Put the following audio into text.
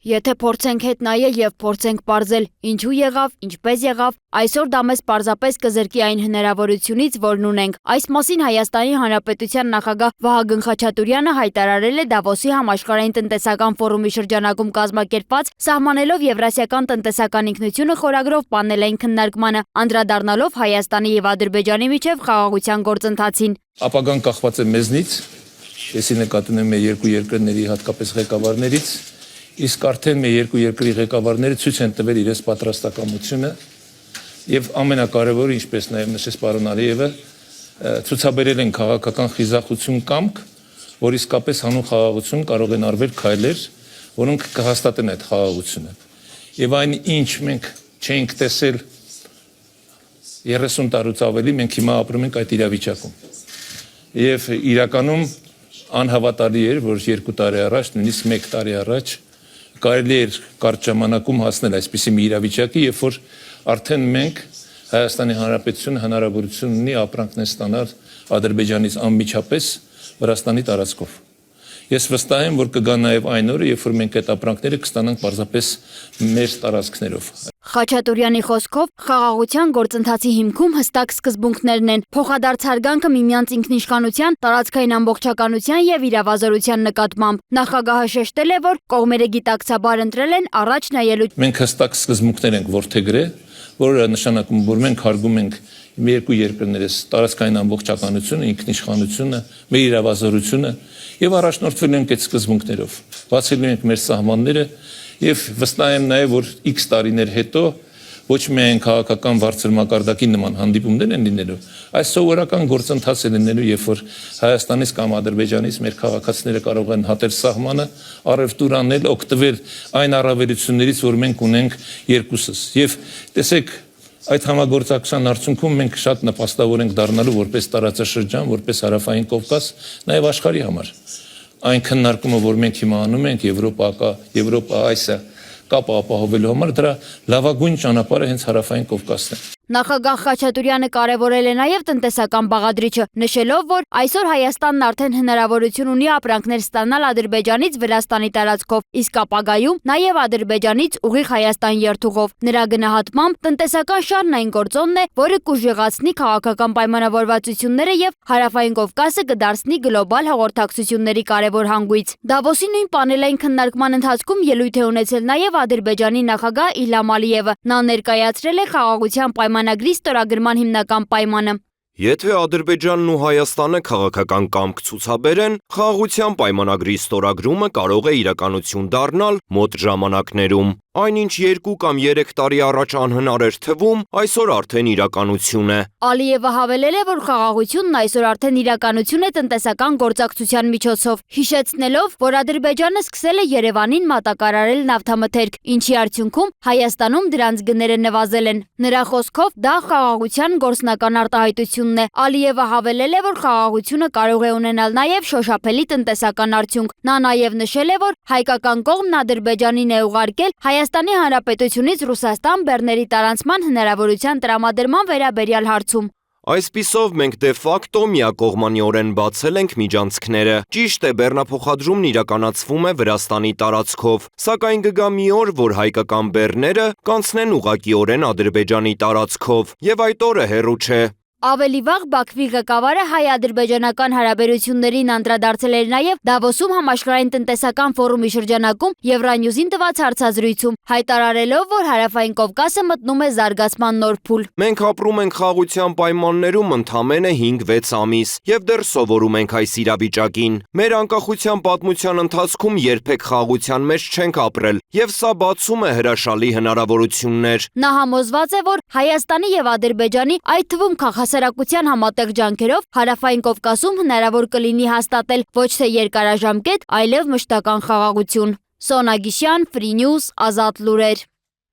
Եթե փորձենք հետ նայել եւ փորձենք պարզել ինչու եղավ, ինչպես եղավ, այսօր դա մեզ պարզապես կզրկի այն հնարավորությունից, որն ունենք։ Այս մասին Հայաստանի Հանրապետության նախագահ Վահագն Խաչատուրյանը հայտարարել է Դավոսի համաշխարհային տնտեսական ֆորումի շրջանակում կազմակերպված «Սահմանելով Եվրասիական տնտեսական ինքնությունը» խորագրով պանելային քննարկմանը, անդրադառնալով Հայաստանի եւ Ադրբեջանի միջև խաղաղության գործընթացին։ Ապագան կախված է մեզնից, եսի նկատի ունեմ մեր երկու երկրների հատկապես ղեկավարներից, իսկ արդեն մեր երկու երկրի ղեկավարները ցույց են տվել իրենց պատրաստակամությունը եւ ամենակարևորը, ինչպես նաեւ նշեց պարոն Ալիևը, ցուցաբերել են քաղաքական խիզախություն կամք, որ իսկապես հանուն խաղաղություն կարող են արվել քայլեր, որոնք կհաստատեն այդ խաղաղությունը։ Եվ այն ինչ մենք չենք տեսել 30 տարուց ավելի, մենք հիմա ապրում ենք այդ իրավիճակում։ Եվ իրականում անհավատալի էր, որ 2 տարի առաջ, նույնիսկ 1 տարի առաջ կարելի էր կարճ ժամանակում հասնել այսպիսի մի իրավիճակի, երբ որ արդեն մենք Հայաստանի Հանրապետությունը հնարավորություն ունի ապրանքներ ստանալ Ադրբեջանից անմիջապես Վրաստանի տարածքով։ Ես վստահ եմ, որ կգա նաև այն օրը, երբ որ մենք այդ ապրանքները կստանանք պարզապես մեր տարածքներով։ Խաչատուրյանի խոսքով խաղաղության գործընթացի հիմքում հստակ սկզբունքներն են՝ փոխադարձ հարգանքը միմյանց ինքնիշխանության, տարածքային ամբողջականության եւ իրավազորության նկատմամբ։ Նախագահը շեշտել է, որ կողմերը գիտակցաբար ընտրել են առաջ նայելու։ Մենք հստակ սկզբունքներ ենք որդեգրել, որը նշանակում որ մենք հարգում ենք մեր երկու երկրներս տարածքային ամբողջականությունը, ինքնիշխանությունը, մեր իրավազորությունը եւ առաջնորդվել ենք այդ սկզբունքներով։ Բացելու ենք մեր սահմանները եւ վստահ եմ նաեւ որ X տարիներ հետո ոչ միայն քաղաքական բարձր մակարդակի նման հանդիպումներ են լինելու, այս սովորական գործընթաց է լինելու, երբ որ Հայաստանից կամ Ադրբեջանից մեր քաղաքացիները կարող են հատել սահմանը, առևտուր անել, օգտվել այն առավելություններից, որ մենք ունենք երկուսս։ Եվ տեսեք, այդ համագործակցության արդյունքում մենք շատ նպաստավոր ենք դառնալու որպես տարածաշրջան, որպես Հարավային Կովկաս, նաև աշխարհի համար։ Այն քննարկումը, որ մենք հիմա անում ենք Եվրոպա այսը կապը ապահովելու համար, դրա լավագույն ճանապարհը հենց Հարավային Կովկասն է։ Նախագահ Խաչատուրյանը կարևորել է նաև տնտեսական բաղադրիչը, նշելով, որ այսօր Հայաստանն արդեն հնարավորություն ունի ապրանքներ ստանալ Ադրբեջանից Վրաստանի տարածքով, իսկ ապագայում նաև Ադրբեջանից ուղիղ Հայաստան երթուղով։ Նրա գնահատմամբ տնտեսական շարժն այն գործոնն է, որը կուժեղացնի քաղաքական պայմանավորվածությունները եւ Հարավային Կովկասը կդարձնի գլոբալ հաղորդակցությունների կարևոր հանգույց։ Դավոսի նույն պանելային քննարկման ընթացքում ելույթ է ունեցել նաև Ադրբեջանի նախագահ Իլհամ Ալիևը։ Նա ներկայացրել է խաղաղության պայմանագրի ստորագրման հիմնական պայմանը։ Եթե Ադրբեջանն ու Հայաստանը քաղաքական կամք ցուցաբերեն, խաղաղության պայմանագրի ստորագրումը կարող է իրականություն դառնալ մոտ ժամանակներում։ Այնինչ 2 կամ 3 տարի առաջ անհնար էր թվում, այսօր արդեն իրականություն է։ Ալիևը հավելել է, որ խաղաղությունն այսօր արդեն իրականություն է տնտեսական գործակցության միջոցով, հիշեցնելով, որ Ադրբեջանը սկսել է Երևանին մատակարարել նավթամթերք, ինչի արդյունքում Հայաստանում դրանց գները նվազել են։ Նրա խոսքով դա խաղաղության գործնական արտահայտությունն է։ Ալիևը հավելել է, որ խաղաղությունը կարող է ունենալ նաև շոշափելի տնտեսական արդյունք։ Նա նաև նշել է, որ հայկական կողմն Ադրբեջանին է ուղարկել Հայաստանի Հանրապետությունից Ռուսաստան բեռների տարանցման հնարավորության տրամադրման վերաբերյալ հարցում։ Այսպիսով մենք դե ֆակտո միակողմանիորեն բացել ենք միջանցքները։ Ճիշտ է, բեռնափոխադրումն իրականացվում է Վրաստանի տարածքով, սակայն կգա մի օր, որ հայկական բեռները կանցնեն ուղղակիորեն Ադրբեջանի տարածքով, եւ այդ օրը հեռու չէ։ Ավելի վաղ Բաքվի ղեկավարը հայ-ադրբեջանական հարաբերություններին անդրադարձել էր նաև Դավոսում համաշխարհային տնտեսական ֆորումի շրջանակում Եվրանյուզին տված հարցազրույցում, հայտարարելով, որ Հարավային Կովկասը մտնում է զարգացման նոր փուլ։ Մենք ապրում ենք խաղաղության պայմաններում ընդամենը 5-6 ամիս եւ դեռ սովորում ենք այս իրավիճակին։ Մեր անկախության պատմության ընթացքում երբեք խաղաղության մեջ չենք ապրել եւ սա բացում է հրաշալի հնարավորություններ։ Նա համոզված է, որ Հայաստանի եւ Ադրբեջանի, այդ թվում քաղաքասարակության համատեղ ջանքերով Հարավային Կովկասում հնարավոր կլինի հաստատել ոչ թե երկարաժամկետ, այլև մշտական խաղաղություն։ Սոնա Գիշյան, Free News, Ազատ լուրեր։